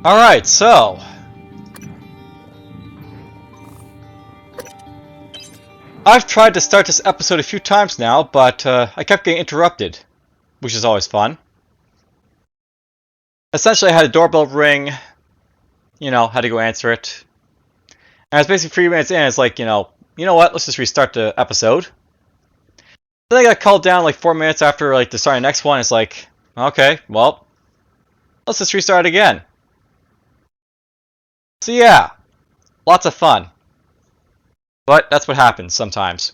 Alright, so... I've tried to start this episode a few times now, but I kept getting interrupted, which is always fun. Essentially, I had a doorbell ring, had to go answer it. And I was basically 3 minutes in, it's like, you know what, let's just restart the episode. Then I got called down like 4 minutes after like the start of the next one, it's like, okay, well, let's just restart again. So yeah, lots of fun. But that's what happens sometimes.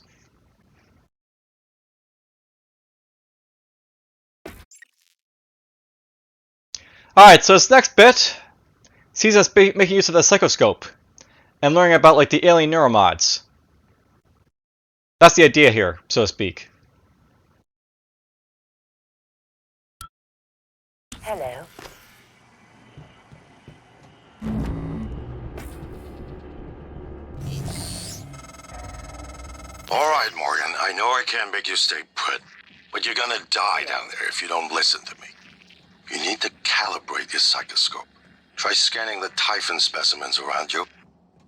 Alright, so this next bit sees us making use of the psychoscope and learning about like the alien neuromods. That's the idea here, so to speak. Hello. Alright, Morgan, I know I can't make you stay put, but you're gonna die down there if you don't listen to me. You need to calibrate your psychoscope. Try scanning the Typhoon specimens around you.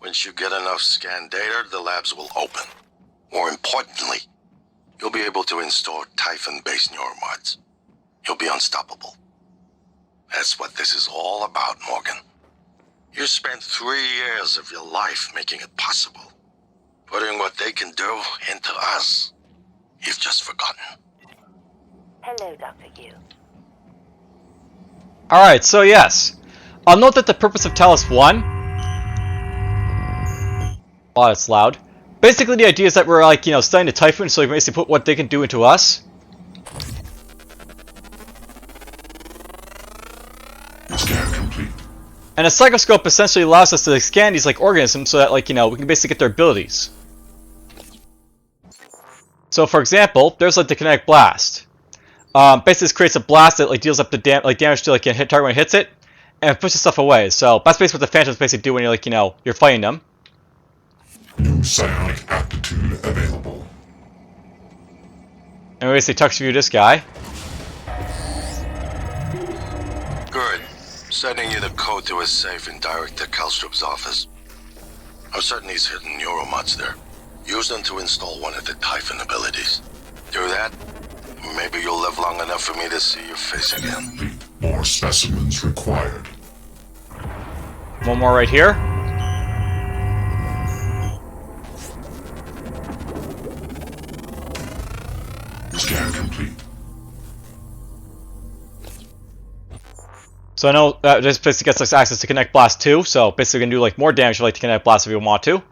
Once you get enough scan data, the labs will open. More importantly, you'll be able to install Typhoon-based neuromods. You'll be unstoppable. That's what this is all about, Morgan. You spent 3 years of your life making it possible. Putting what they can do into us. You've just forgotten. Hello, Dr. Yu. Alright, so yes. I'll note that the purpose of Talos 1... Oh, it's loud. Basically, the idea is that we're like, studying the Typhoon, so we basically put what they can do into us. Scan complete. And a psychoscope essentially allows us to scan these like organisms so that like, we can basically get their abilities. So for example, there's like the kinetic blast. Basically this creates a blast that like deals up the damage to like a hit target when it hits it, and it pushes stuff away. So that's basically what the phantoms basically do when you're like, you're fighting them. New psionic aptitude available. And we basically touch view this guy. Good. Sending you the code to his safe in Director Kalstrup's office. I'm certain he's hidden neuromods there. Use them to install one of the Typhoon abilities. Do that, maybe you'll live long enough for me to see your face again. More specimens required. One more right here. Scan complete. So I know this basically gets us access to Kinetic Blast 2, so basically we can do like more damage with like the Kinetic Blast if we want to.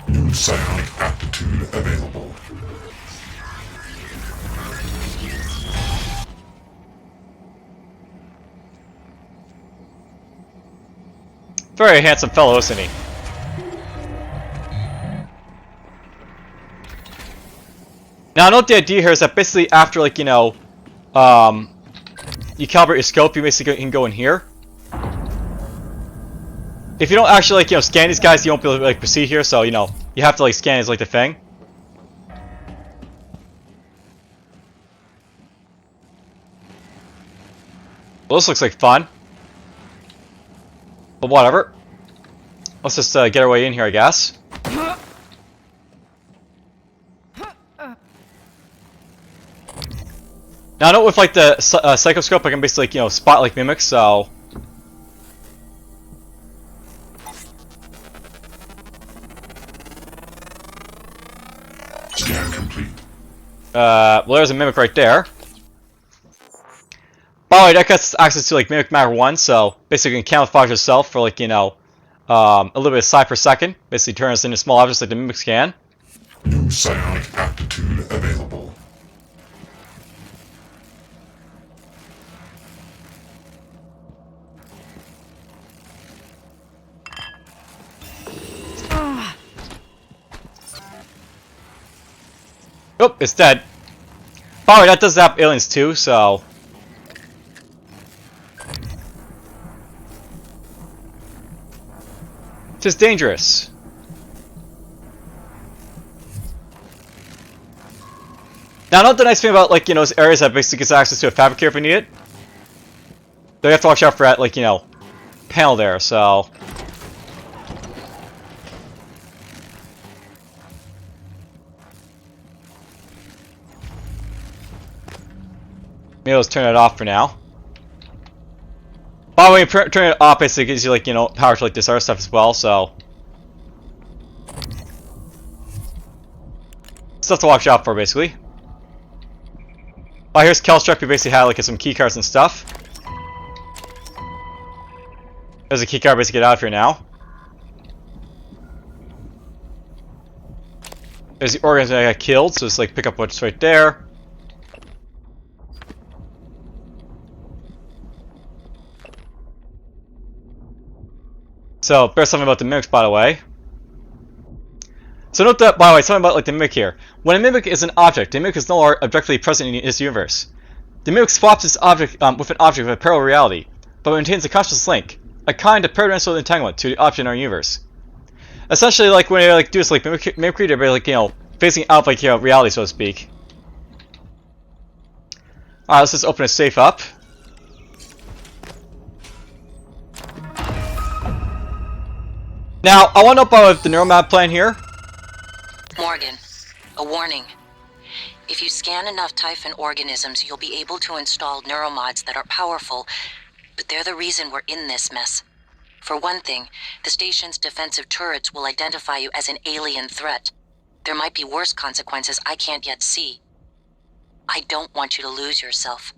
New psionic aptitude available. Very handsome fellow, isn't he? Now I know the idea here is that basically after like, you calibrate your scope, you basically can go in here. If you don't actually like, scan these guys, you won't be able to like proceed here, so you have to like scan as like the thing. Well, this looks like fun. But whatever. Let's just get our way in here, I guess. Now I know with like the psychoscope, I can basically like, spot like mimics, so... Scan complete. Well, there's a mimic right there. By the way, that gets access to like Mimic Matter 1, so basically you can camouflage yourself for like, a little bit of psi per second. Basically turn us into small objects like the mimics can. New psionic aptitude available. Oh, it's dead. By the way, that does zap aliens too, so... It's just dangerous. Now, I know the nice thing about, like, those areas that basically gets access to a fabricator if we need it. Though you have to watch out for that, like, panel there, so... maybe let's turn it off for now. By the way, turning it off basically gives you, like, you know, power to, like, this other stuff as well, so... stuff to watch out for, basically. Oh, here's Kelstruck, who basically had, like, some keycards and stuff. There's a keycard, basically, get out of here now. There's the organs that got killed, so just, like, pick up what's right there. So, there's something about the mimics, by the way. So note that, by the way, something about, like, the mimic here. When a mimic is an object, the mimic is no longer objectively present in this universe. The mimic swaps this object with an object of a parallel reality, but maintains a conscious link, a kind of paradimensional entanglement to the object in our universe. Essentially, like, when you, like, do this, like, mimicry, they're, like, you know, phasing out, like, you know, reality, so to speak. Alright, let's just open a safe up. Now, I want to know about the neuromap plan here. Morgan, a warning. If you scan enough Typhon organisms, you'll be able to install neuromods that are powerful, but they're the reason we're in this mess. For one thing, the station's defensive turrets will identify you as an alien threat. There might be worse consequences I can't yet see. I don't want you to lose yourself.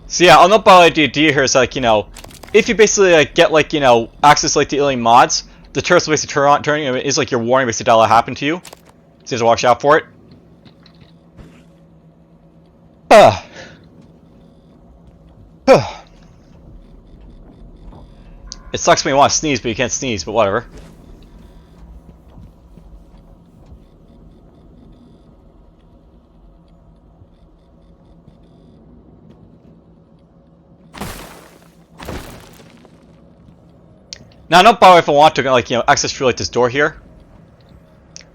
So yeah, I'll note about the idea here is, like, you know, if you basically, like, get, like, you know, access, like, to alien mods, the turrets will basically turn, you know, it's like your warning basically that'll happen to you. So you have to watch out for it. It sucks when you want to sneeze, but you can't sneeze, but whatever. Now, not by the way if I want to, like, you know, access through, like, this door here.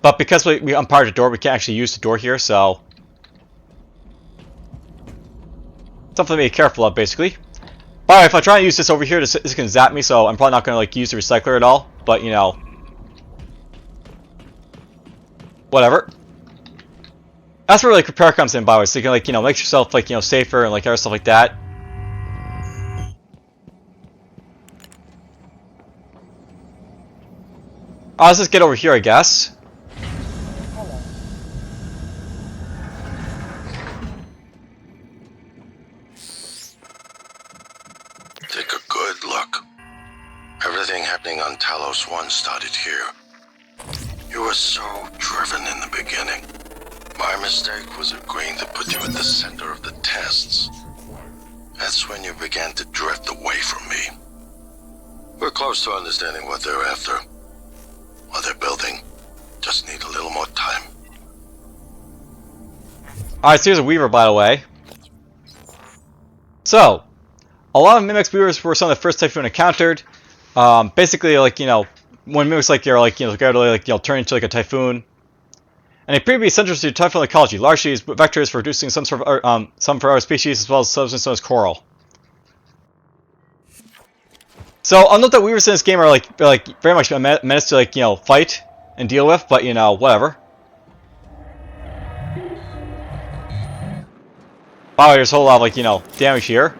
But because we unpowered the door, we can't actually use the door here, so... something to be careful of, basically. By the way, if I try and use this over here, this can zap me, so I'm probably not going to, like, use the recycler at all. But, you know... whatever. That's where, like, repair comes in, by the way, so you can, like, you know, make yourself, like, you know, safer and, like, other stuff like that. Let's just get over here, I guess. Take a good look. Everything happening on Talos 1 started here. You were so driven in the beginning. My mistake was agreeing to put you at the center of the tests. That's when you began to drift away from me. We're close to understanding what they're after. What they're building. Just need a little more time. Alright, so here's a Weaver, by the way. So, a lot of Mimics Weavers were some of the first Typhoon encountered. Basically, like, you know, when Mimics, like, you're, like, you know, like, you know, turn into, like, a Typhoon. And they appear to be essential to Typhoon ecology, largely as vectors for reducing some sort of, some for other species, as well as substance known as coral. So, I'll note that Weavers in this game are, like very much a menace to, like, you know, fight and deal with, but, you know, whatever. Wow, there's a whole lot of, like, you know, damage here.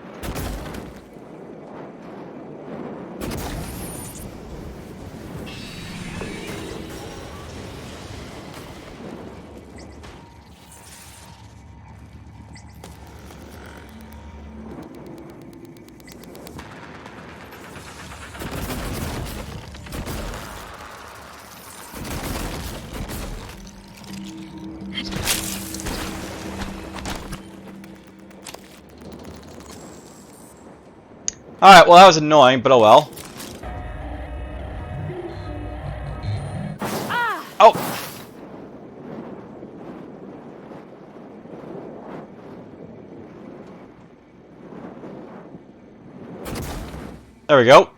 Alright, well that was annoying, but oh well. Oh! There we go.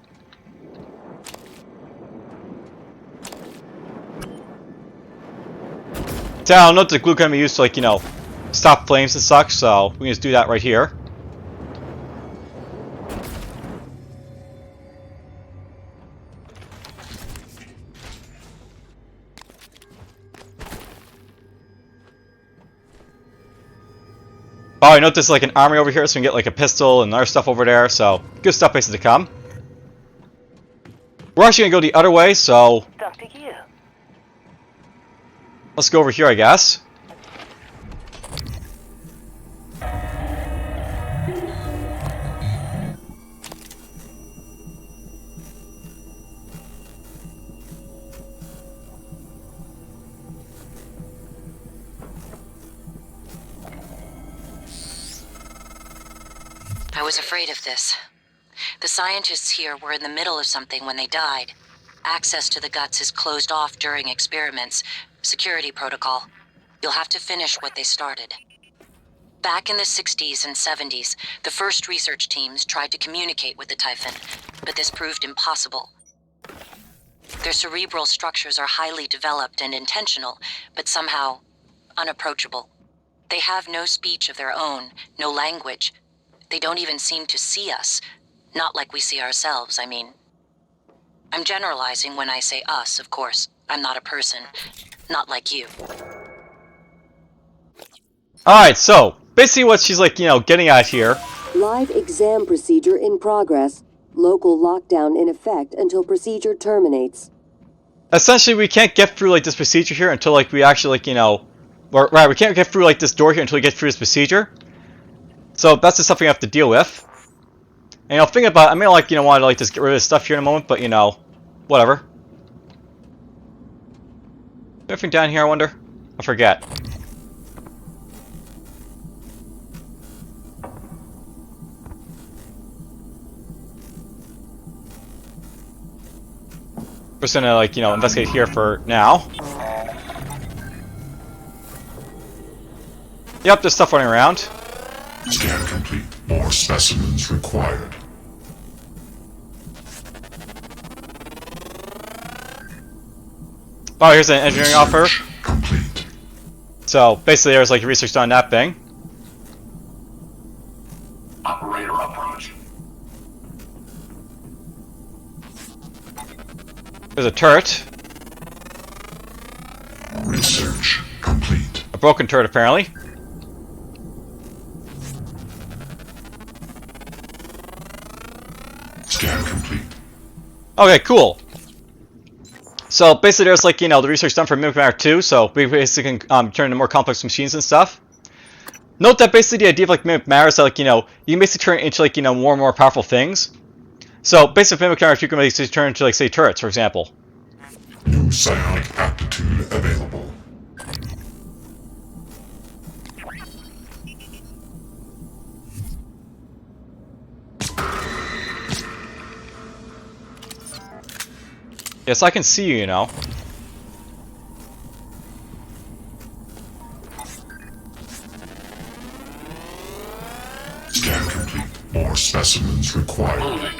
So I'll note the glue can be used to, like, you know, stop flames and such, so we can just do that right here. Oh, I know there's like an army over here, so we can get like a pistol and other stuff over there, so good stuff basically to come. We're actually gonna go the other way, so Dr. Yu. let's go over here, I guess. I was afraid of this. The scientists here were in the middle of something when they died. Access to the guts is closed off during experiments. Security protocol. You'll have to finish what they started. Back in the 60s and 70s, the first research teams tried to communicate with the Typhon, but this proved impossible. Their cerebral structures are highly developed and intentional, but somehow unapproachable. They have no speech of their own, no language. They don't even seem to see us. Not like we see ourselves, I mean. I'm generalizing when I say us, of course. I'm not a person. Not like you. Alright, so basically what she's like, getting at here. Live exam procedure in progress. Local lockdown in effect until procedure terminates. Essentially, we can't get through like this procedure here until like we actually we can't get through like this door here until we get through this procedure. So that's just something I have to deal with. And think about, I may want to like just get rid of this stuff here in a moment, but whatever. Anything down here, I wonder? I forget. We're just gonna investigate here for now. Yep, there's stuff running around. Scan complete. More specimens required. Oh, here's an engineering offer. Complete. So basically, there's like research done on that thing. Operator approach. There's a turret. Research complete. A broken turret, apparently. Scan complete. Okay, cool. So basically, there's like the research done for Mimic Matter 2, so we basically can turn into more complex machines and stuff. Note that basically the idea of like Mimic Matter is that you can basically turn it into like more and more powerful things. So basically, Mimic Matter, you can basically turn into like say turrets, for example. New psionic aptitude available. Yes, I can see you, Scan complete. More specimens required.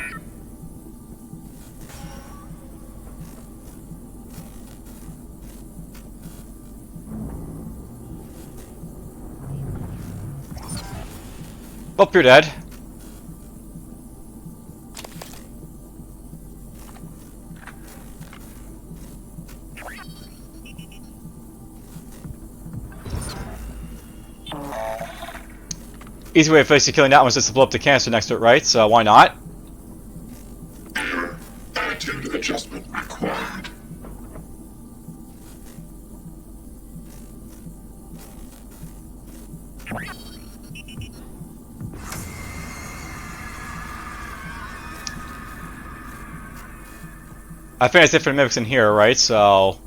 Oh, you're dead. Easy way of basically killing that one is just to blow up the canister next to it, right? So why not? Attitude adjustment required. I think there's different mimics in here, right? So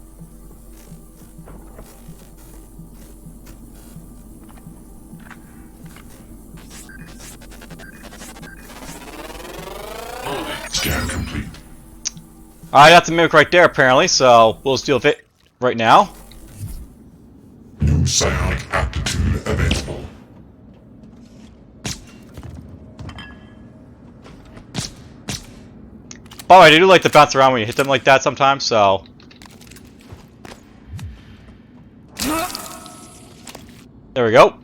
Scan complete. I got the mimic right there, apparently. So we'll just deal with it right now. New psionic aptitude available. By the way, I do like to bounce around when you hit them like that sometimes. So there we go.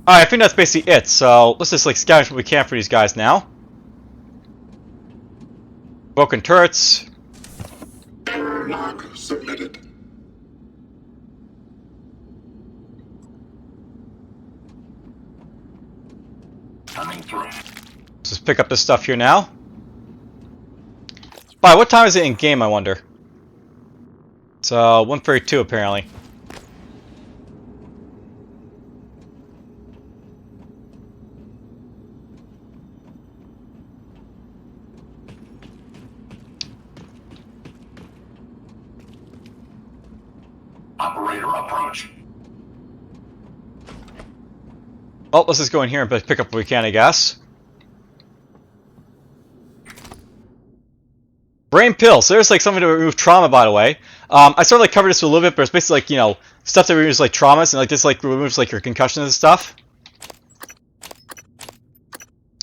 Alright, I think that's basically it, so let's just like scavenge what we can for these guys now. Broken turrets. Error log submitted. Coming through. Let's just pick up this stuff here now. By what time is it in game, I wonder? It's 1:32 apparently. Operator approach. Oh, let's just go in here and pick up what we can, I guess. Brain pills. So there's like something to remove trauma, by the way. I sort of like covered this a little bit, but it's basically like, you know, stuff that removes like traumas, and like this like removes like your concussions and stuff.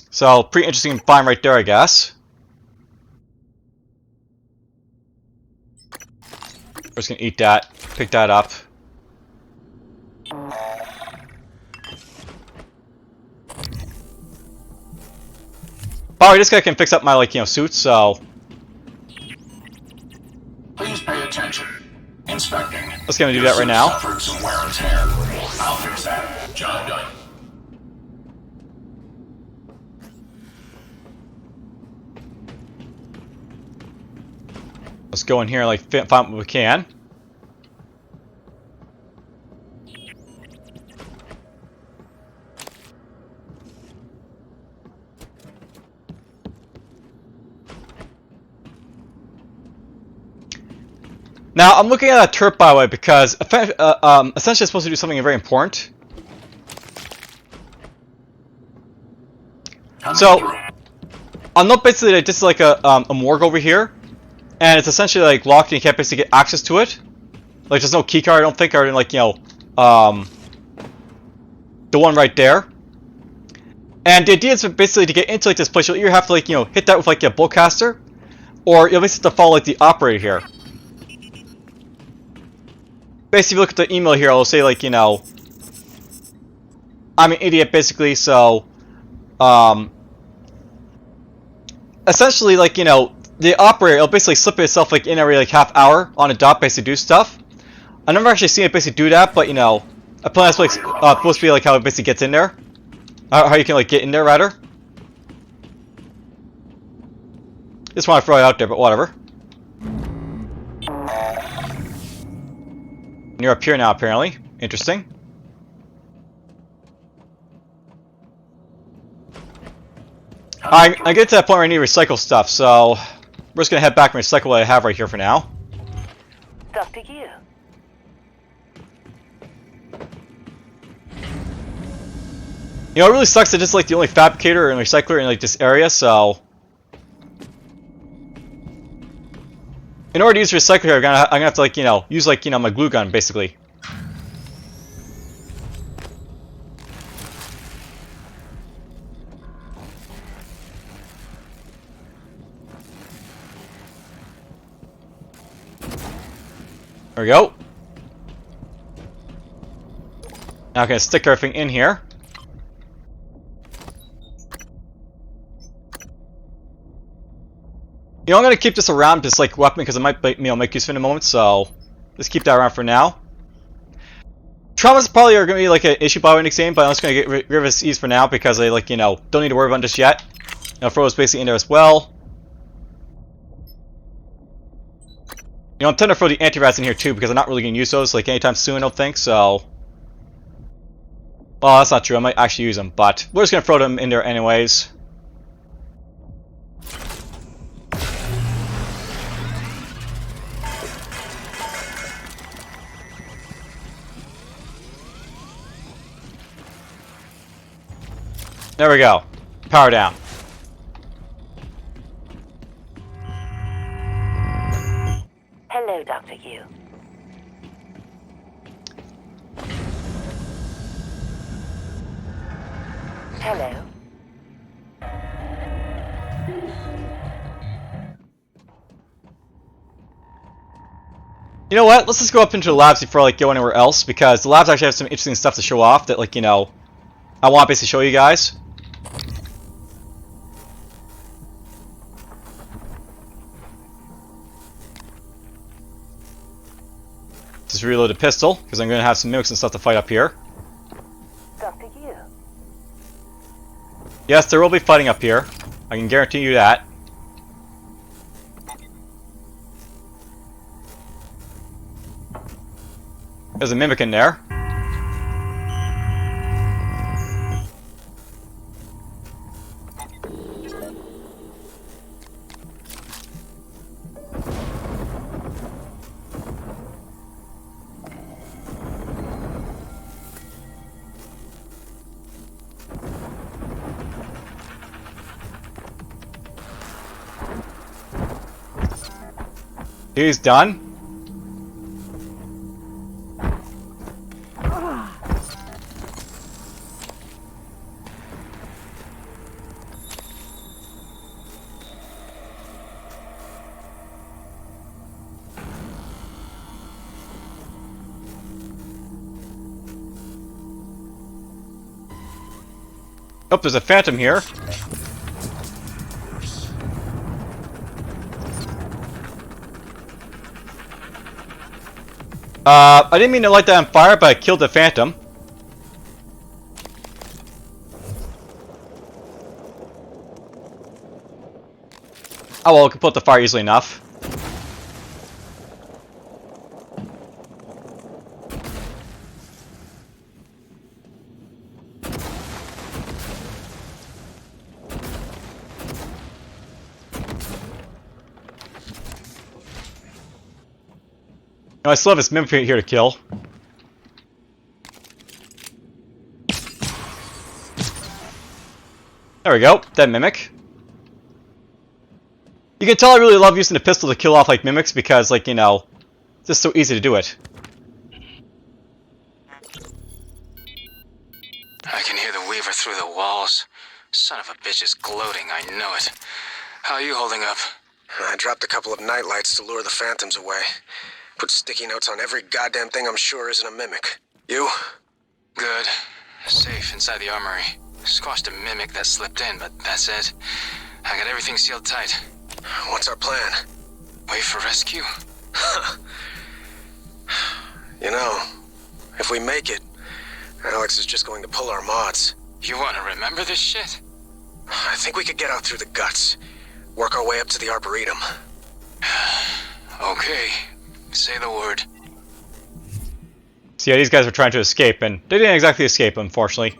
So pretty interesting find right there, I guess. We're just gonna eat that, pick that up. By the way, this guy can fix up my like, you know, suits, so Please pay attention. Inspecting. let's gonna do that right now. Suffered some wear and tear. I'll fix that. Job done. Let's go in here and like find what we can. Now, I'm looking at a turret, by the way, because essentially it's supposed to do something very important. So, I'll note basically that this is like a morgue over here, and it's essentially like locked and you can't basically get access to it. Like, there's no keycard, I don't think, or like, you know, the one right there. And the idea is basically to get into like this place, you'll either have to like, you know, hit that with like a bowcaster, or you'll basically have to follow like the operator here. Basically, if you look at the email here, it'll say, like, you know, I'm an idiot, basically, so, essentially, like, you know, the operator, it'll basically slip itself, like, in every, like, half hour on a dot, basically do stuff. I've never actually seen it basically do that, but, you know, I plan that's, like, supposed to be, like, how it basically gets in there. How you can, like, get in there, rather. Just want to throw it out there, but whatever. You're up here now, apparently. Interesting. I get to that point where I need to recycle stuff, so we're just gonna head back and recycle what I have right here for now. Dr. Yu. You know, it really sucks that this is like the only fabricator and recycler in like this area, so in order to use recycler here, I'm gonna have to like, you know, use like, you know, my glue gun basically. There we go. Now I'm gonna stick everything in here. You know, I'm gonna keep this around, this like weapon, because it might, you know, make use of it in a moment. So let's keep that around for now. Traumas probably are gonna be like an issue by the next game, but I'm just gonna get rid of this ease for now because I like, you know, don't need to worry about this yet. I'll throw this basically in there as well. You know, I'm tempted to throw the anti-rats in here too because I'm not really gonna use those like anytime soon, I don't think. So, well, that's not true. I might actually use them, but we're just gonna throw them in there anyways. There we go. Power down. Hello, Dr. Yu. Hello. You know what? Let's just go up into the labs before I like go anywhere else because the labs actually have some interesting stuff to show off that, like, you know, I want to basically show you guys. Just reload the pistol because I'm going to have some mimics and stuff to fight up here. Dr. Yu. Yes, there will be fighting up here. I can guarantee you that. There's a mimic in there. He's done. Oh, there's a phantom here. I didn't mean to light that on fire, but I killed the phantom. Oh well, I can put the fire easily enough. No, I still have this mimic here to kill. There we go, dead mimic. You can tell I really love using the pistol to kill off like mimics because, like, you know, it's just so easy to do it. I can hear the Weaver through the walls. Son of a bitch is gloating, I know it. How are you holding up? I dropped a couple of nightlights to lure the phantoms away. Put sticky notes on every goddamn thing I'm sure isn't a mimic. You? Good. Safe inside the armory. Squashed a mimic that slipped in, but that's it. I got everything sealed tight. What's our plan? Wait for rescue? You know, if we make it, Alex is just going to pull our mods. You want to remember this shit? I think we could get out through the guts. Work our way up to the Arboretum. Okay. Say the word. So yeah, these guys were trying to escape, and they didn't exactly escape, unfortunately.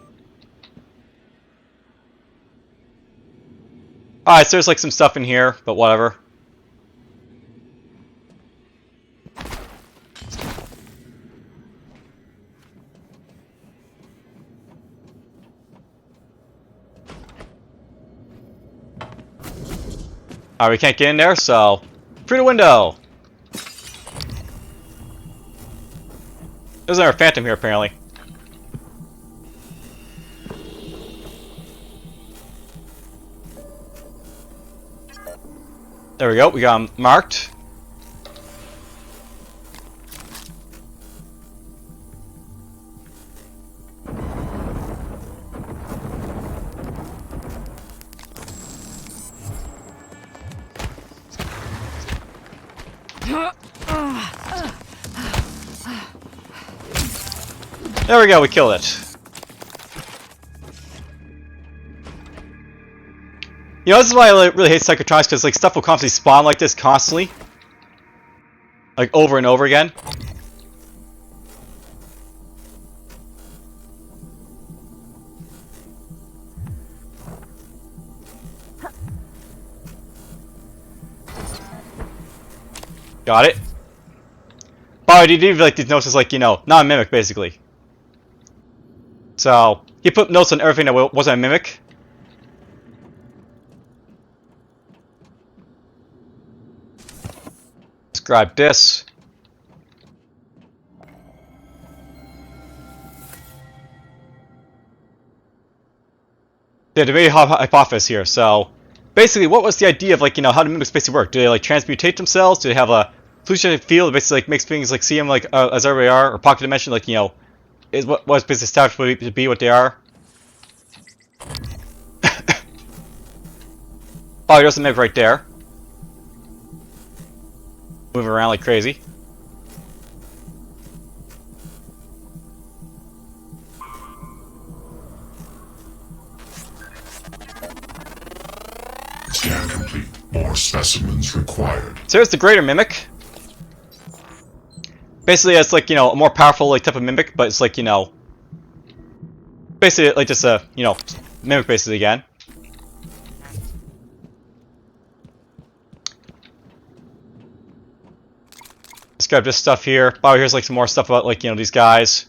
Alright, so there's like some stuff in here, but whatever. Alright, we can't get in there, so through the window! There's another phantom here, apparently. There we go, we got him marked. There we go, we killed it. You know, this is why I really hate Psychotronics, because like stuff will constantly spawn like this constantly. Like over and over again. Got it. Oh, he did like these notes as like, you know, not a mimic basically. So, he put notes on everything that wasn't a mimic. Let's grab this. Yeah, the very hypothesis here. So, basically, what was the idea of like, you know, how do mimics basically work? Do they like transmutate themselves? Do they have a hallucinatory field that basically like makes things like see them like as they are, or pocket dimension, like, you know, is what was basically established to be what they are? Oh, there's a mimic right there. Moving around like crazy. More specimens required. So here's the greater mimic. Basically, it's like, you know, a more powerful like type of mimic, but it's like, you know, basically like just a, you know, mimic basically again. Let's grab this stuff here. Oh, here's like some more stuff about like, you know, these guys.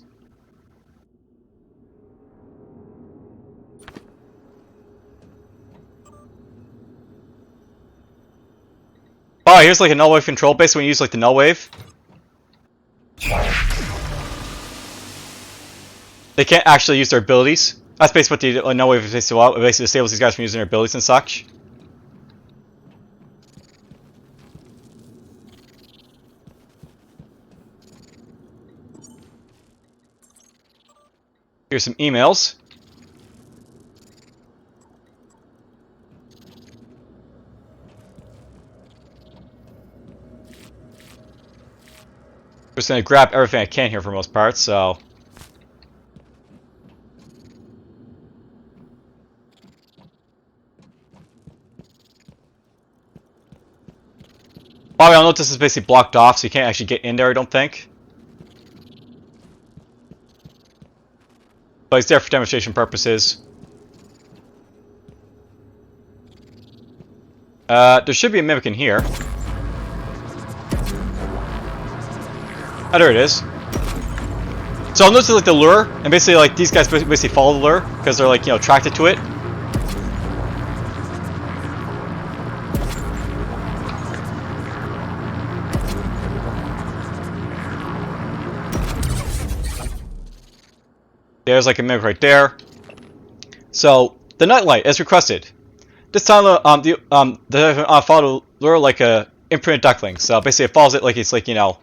Oh, here's like a null wave control. Basically, when you use like the null wave, they can't actually use their abilities. That's basically what the null wave is basically about. It basically disables these guys from using their abilities and such. Here's some emails. I'm just gonna grab everything I can here for most parts, so. Oh, I'll note this is basically blocked off, so you can't actually get in there, I don't think. But it's there for demonstration purposes. There should be a mimic in here. Oh, there it is. So I'll notice like the lure, and basically like these guys basically follow the lure because they're like, you know, attracted to it. There's like a mimic right there. So the nightlight, as requested. This time, the follow the lure like a imprinted duckling. So basically, it follows it like it's like, you know,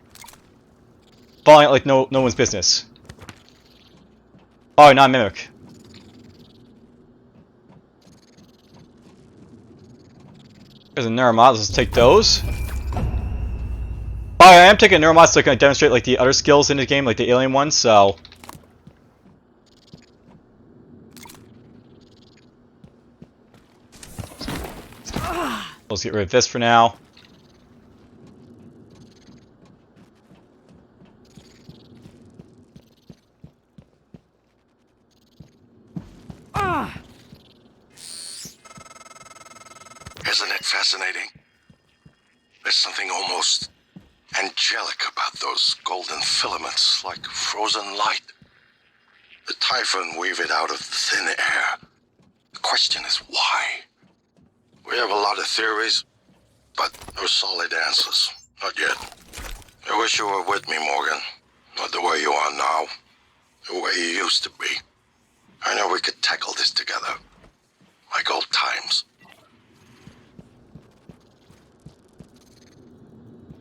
following it like no one's business. Oh, not mimic. There's a neuromod. Let's take those. Oh, I am taking neuromods to kind of demonstrate like the other skills in the game, like the alien ones. So. Let's get rid of this for now. Isn't it fascinating? There's something almost angelic about those golden filaments, like frozen light. The Typhoon weave it out of thin air. The question is why? We have a lot of theories, but no solid answers. Not yet. I wish you were with me, Morgan. Not the way you are now. The way you used to be. I know we could tackle this together. Like old times.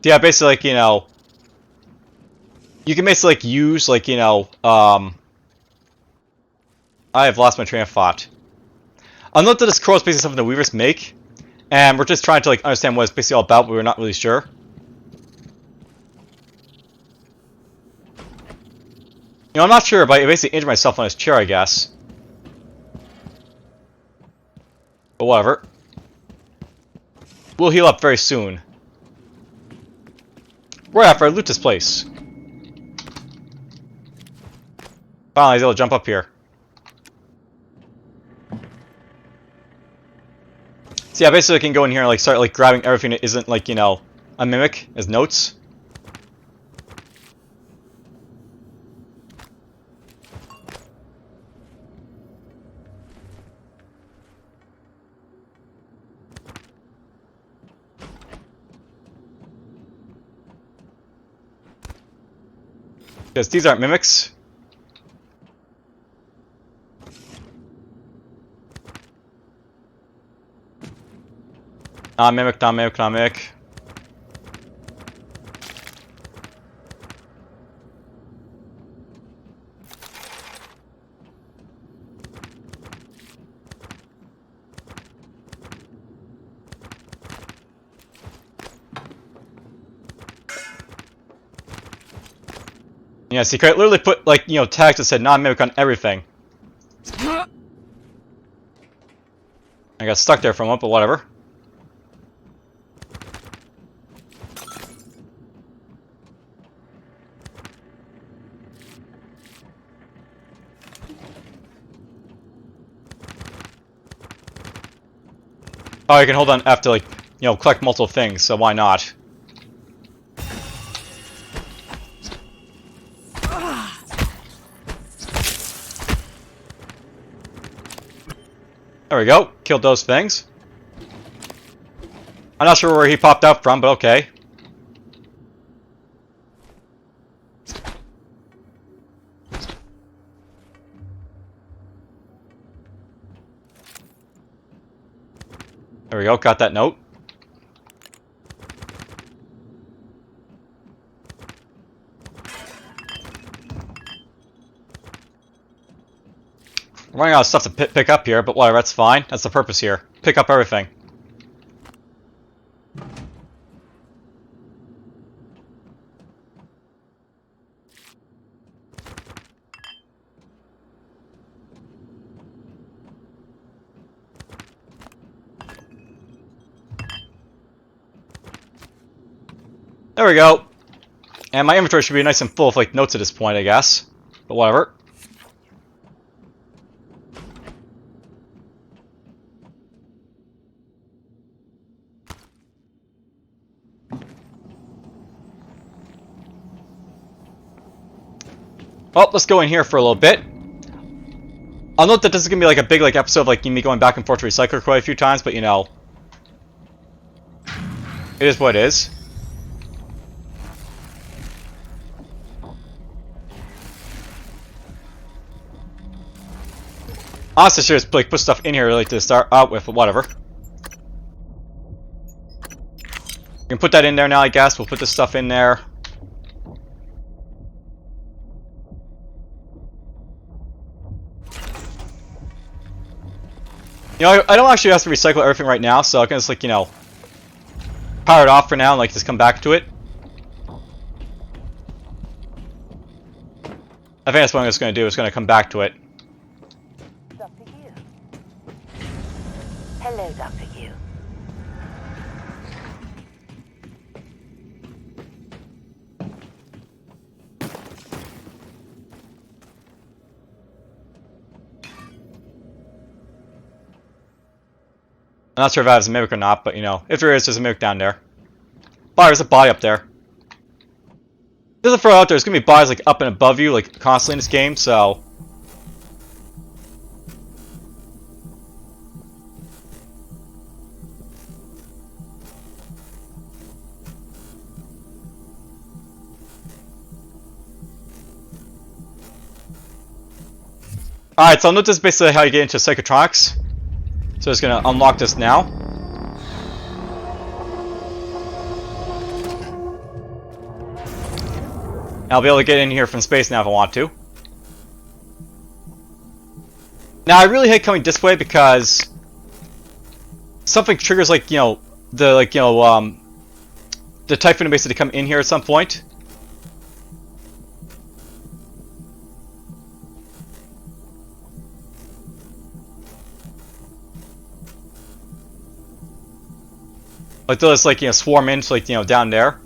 Yeah, basically, like, you know, you can basically like use like, you know, I have lost my train of thought. I'll note that this scroll is basically something the Weavers make, and we're just trying to like understand what it's basically all about, but we're not really sure. You know, I'm not sure, but I basically injured myself on this chair, I guess. But whatever. We'll heal up very soon. Right after I loot this place. Finally, I was able to jump up here. So yeah, basically I can go in here and like start like grabbing everything that isn't like, you know, a mimic as notes. Because these aren't mimics. Not mimic, not mimic, not mimic. Yeah, see, I literally put, like, you know, tags that said non-mimic on everything. I got stuck there for a moment, but whatever. Oh, you can hold on F to, like, you know, collect multiple things, so why not? There we go. Killed those things. I'm not sure where he popped up from, but okay. There we go, got that note. I'm running out of stuff to pick up here, but whatever, that's fine. That's the purpose here. Pick up everything. There we go. And my inventory should be nice and full of, like, notes at this point, I guess. But whatever. Well, let's go in here for a little bit. I'll note that this is going to be like a big episode of like me going back and forth to Recycler quite a few times, but you know, it is what it is. Honestly, should just like put stuff in here like to start out with, but whatever. We can put that in there now, I guess. We'll put this stuff in there. You know, I don't actually have to recycle everything right now, so I can just, like, you know, power it off for now and, like, just come back to it. I think that's what I'm just going to do, is going to come back to it. Dr. Yu. Hello, Dr. Yu. I'm not sure if that is a mimic or not, but, you know, if there is, there's a mimic down there. Oh, there's a body up there. Just to throw out there, there's going to be bodies, like, up and above you, like, constantly in this game, so... Alright, so I'll note this is basically how you get into Psychotronics. So it's going to unlock this now. I'll be able to get in here from space now if I want to. Now I really hate coming this way because something triggers the Typhoon basically to come in here at some point. Like they'll just swarm into down there.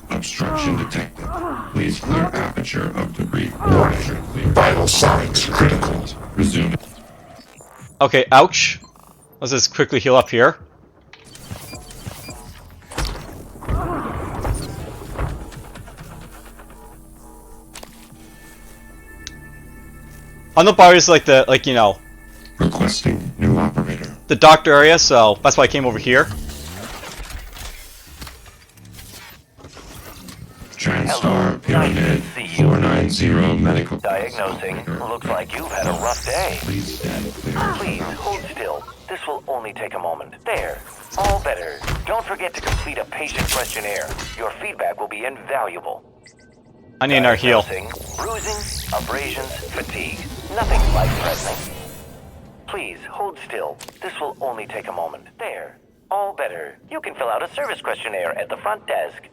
Obstruction detected. Please clear aperture of debris. Warning. Vital signs critical. Resume. Okay, ouch. Let's just quickly heal up here. On the bar is Requesting new operator. the doctor area, so that's why I came over here. TranStar Pyramid 490 medical. Diagnosing. Looks like you've had a rough day. Please stand clear. Please, hold still. This will only take a moment. There. All better. Don't forget to complete a patient questionnaire. Your feedback will be invaluable. I need another heal. Diagnosing, bruising, abrasions, fatigue. Nothing life-threatening. Please, hold still. This will only take a moment. There. All better. You can fill out a service questionnaire at the front desk.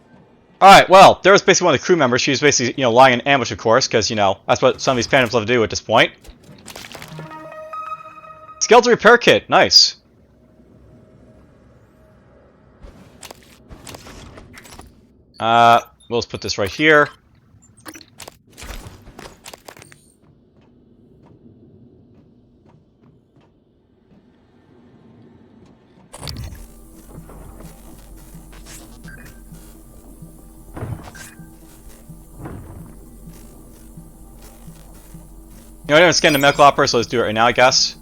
Alright, well, there was basically one of the crew members. She was basically, lying in ambush, of course, because, that's what some of these phantoms love to do at this point. Skeleton repair kit. Nice. We'll just put this right here. You know, I didn't scan the medical operator, so let's do it right now, I guess.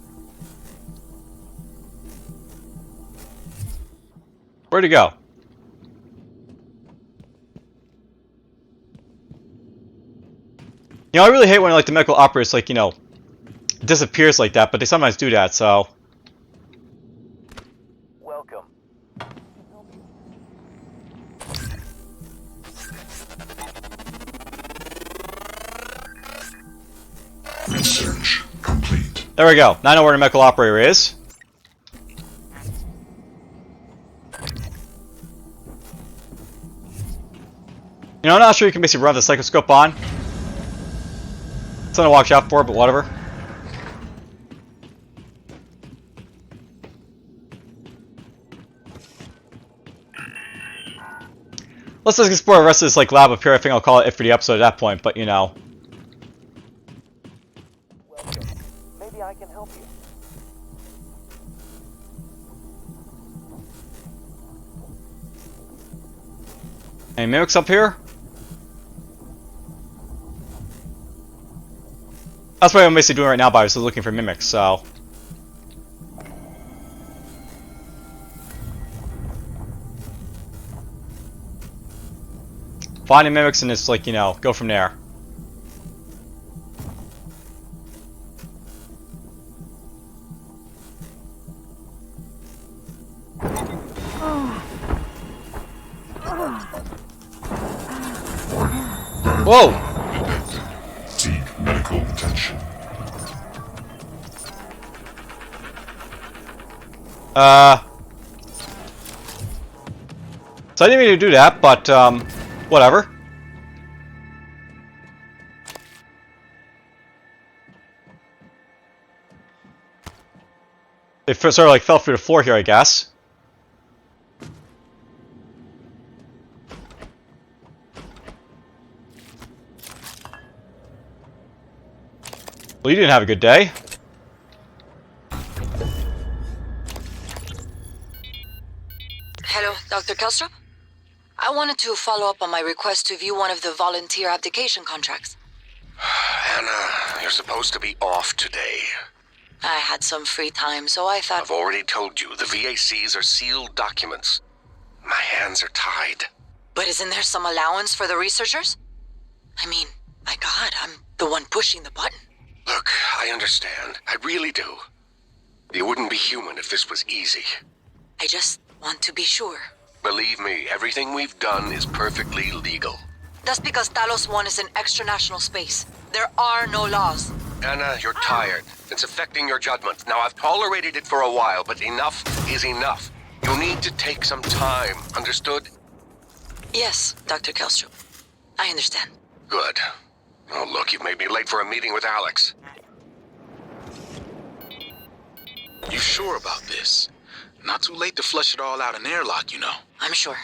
Where'd he go? You know, I really hate when like the medical operator like, you know, disappears like that, but they sometimes do that, so. Welcome. Research complete. There we go. Now I know where the medical operator is. You know, I'm not sure you can basically run the psychoscope on. Something to watch out for, but whatever. Let's just explore the rest of this like lab up here. I think I'll call it for the episode at that point, but you know. Welcome. Maybe I can help you. Any mimics up here? That's what I'm basically doing right now, but I was looking for mimics, so. Finding mimics and just like, you know, go from there. Whoa! Seek medical attention. So I didn't mean to do that, but, whatever. They sort of like fell through the floor here, I guess. Well, you didn't have a good day. Hello, Dr. Kelstrup? I wanted to follow up on my request to view one of the volunteer abdication contracts. Anna, you're supposed to be off today. I had some free time, so I thought... I've already told you, the VACs are sealed documents. My hands are tied. But isn't there some allowance for the researchers? I mean, my God, I'm the one pushing the button. Look, I understand. I really do. You wouldn't be human if this was easy. I just want to be sure. Believe me, everything we've done is perfectly legal. That's because Talos 1 is in extra-national space. There are no laws. Anna, you're tired. It's affecting your judgment. Now, I've tolerated it for a while, but enough is enough. You need to take some time, understood? Yes, Dr. Kelstrup. I understand. Good. Oh, look, you've made me late for a meeting with Alex. You sure about this? Not too late to flush it all out in airlock, you know. I'm sure.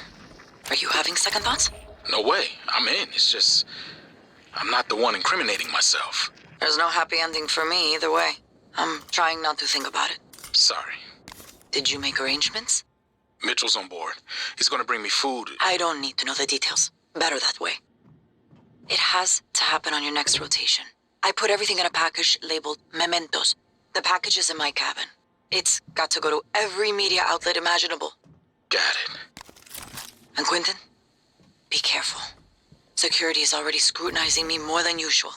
Are you having second thoughts? No way. I'm in. It's just... I'm not the one incriminating myself. There's no happy ending for me either way. I'm trying not to think about it. Sorry. Did you make arrangements? Mitchell's on board. He's gonna bring me food. I don't need to know the details. Better that way. It has to happen on your next rotation. I put everything in a package labeled Mementos. The package is in my cabin. It's got to go to every media outlet imaginable. Got it. And Quentin, be careful. Security is already scrutinizing me more than usual.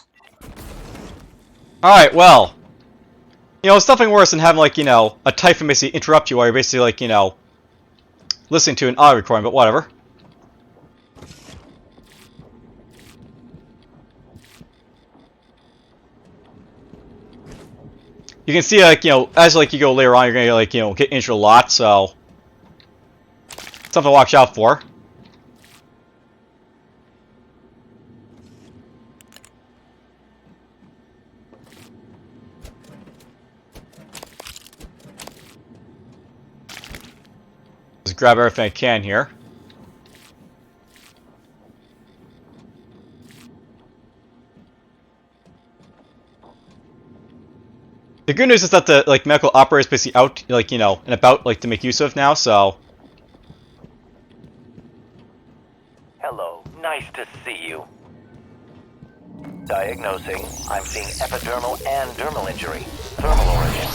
Alright, well. You know, it's nothing worse than having, like, you know, a Typhoon basically interrupt you while you're basically, like, you know, listening to an audio recording, but whatever. You can see, like, you know, as, like, you go later on, you're gonna, like, you know, get injured a lot, so... something to watch out for. Just grab everything I can here. The good news is that the medical operator is basically out, and about, to make use of now. So. Hello, nice to see you. Diagnosing, I'm seeing epidermal and dermal injury. Thermal origin.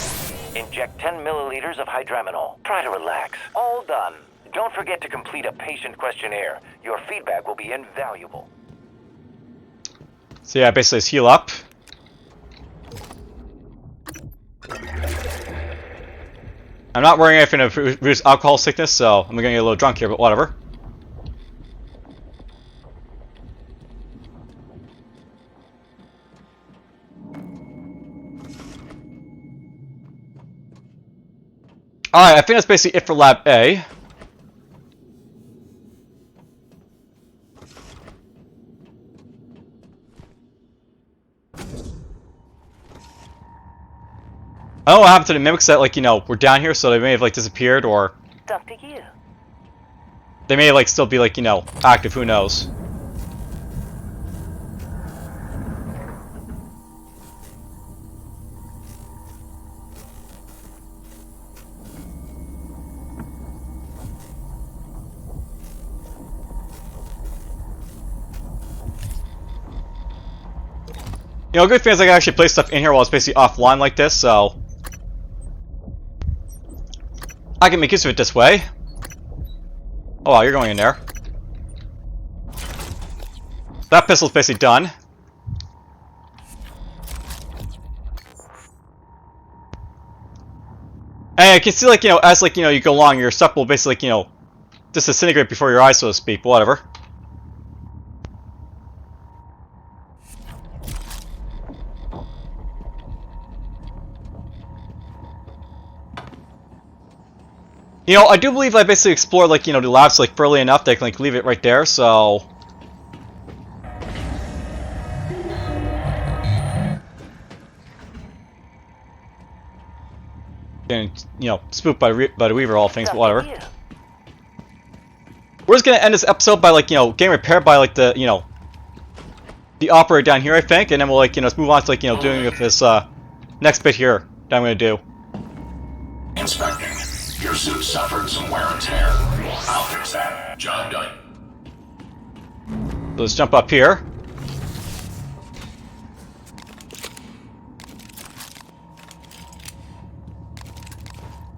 Inject 10 milliliters of hydraminol. Try to relax. All done. Don't forget to complete a patient questionnaire. Your feedback will be invaluable. So yeah, basically just heal up. I'm not wearing anything to reduce alcohol sickness, so I'm gonna get a little drunk here, but whatever. Alright, I think that's basically it for Lab A. I don't know what happened to the mimics that, were down here, so they may have, disappeared, or... Talk to you. They may, still be, active, who knows. Good thing is I can actually place stuff in here while it's basically offline like this, so... I can make use of it this way. Oh wow, you're going in there. That pistol's basically done. And you can see, as, you go along, your stuff will basically, disintegrate before your eyes, so to speak, but whatever. I do believe I basically explored, the labs, thoroughly enough that I can, leave it right there, so... And, spooked by the Weaver, all things, but whatever. We're just gonna end this episode by, getting repaired by, the operator down here, I think, and then we'll, let's move on to, doing with this, next bit here that I'm gonna do. Inspecting. Your suit suffered some wear and tear. I'll fix that. Job done. So let's jump up here.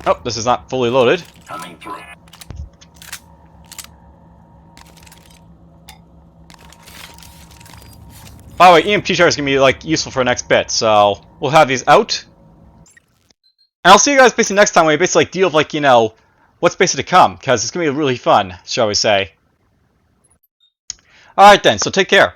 Oh, this is not fully loaded. Coming through. By the way, EMP charge is going to be useful for the next bit, so we'll have these out. And I'll see you guys basically next time when we basically deal with what's basically to come, because it's going to be really fun, shall we say. Alright then, so take care.